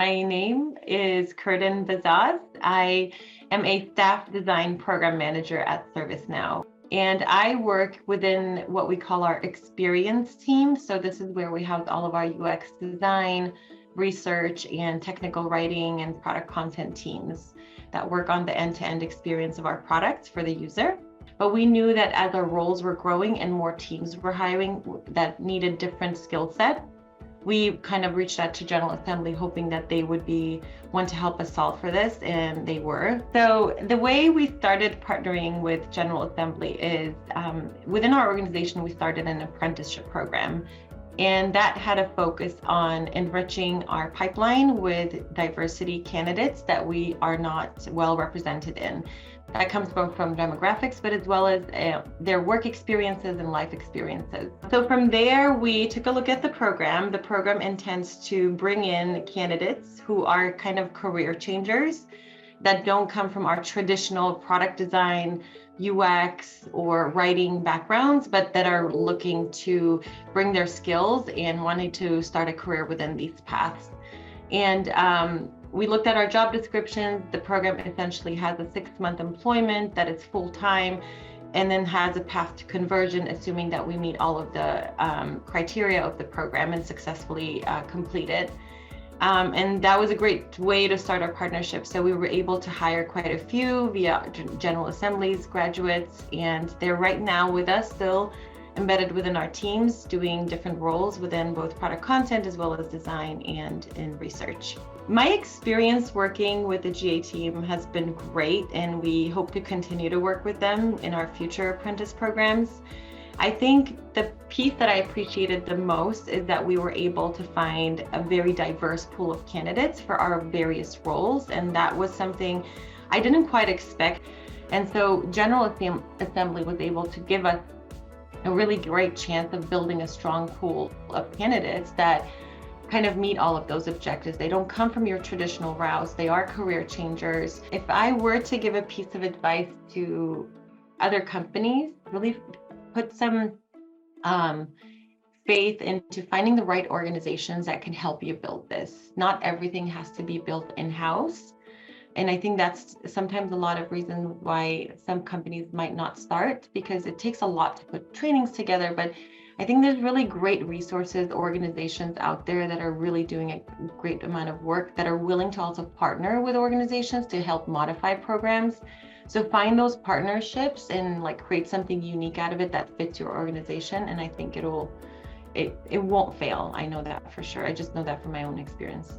My name is Curtin Bazaz. I am a staff design program manager at ServiceNow. And I work within what we call our experience team. So this is where we house all of our UX design, research, and technical writing and product content teams that work on the end-to-end experience of our products for the user. But we knew that as our roles were growing and more teams were hiring that needed different skill sets, we kind of reached out to General Assembly hoping that they would be one to help us solve for this, and they were. So the way we started partnering with General Assembly is within our organization, we started an apprenticeship program. And that had a focus on enriching our pipeline with diversity candidates that we are not well represented in. That comes both from demographics, but as well as their work experiences and life experiences. So from there, we took a look at the program. The program intends to bring in candidates who are kind of career changers that don't come from our traditional product design, UX, or writing backgrounds, but that are looking to bring their skills and wanting to start a career within these paths. And we looked at our job descriptions. The program essentially has a 6-month employment that is full-time, and then has a path to conversion, assuming that we meet all of the criteria of the program and successfully complete it. And that was a great way to start our partnership. So we were able to hire quite a few via General Assembly's graduates, and they're right now with us still embedded within our teams, doing different roles within both product content as well as design and in research. My experience working with the GA team has been great, and we hope to continue to work with them in our future apprentice programs. I think the piece that I appreciated the most is that we were able to find a very diverse pool of candidates for our various roles, and that was something I didn't quite expect. And so General Assembly was able to give us a really great chance of building a strong pool of candidates that kind of meet all of those objectives. They don't come from your traditional routes. They are career changers. If I were to give a piece of advice to other companies, really put some faith into finding the right organizations that can help you build this. Not everything has to be built in-house. And I think that's sometimes a lot of reasons why some companies might not start, because it takes a lot to put trainings together. But I think there's really great resources, organizations out there that are really doing a great amount of work, that are willing to also partner with organizations to help modify programs. So find those partnerships and create something unique out of it that fits your organization. And I think it won't fail. I know that for sure. I just know that from my own experience.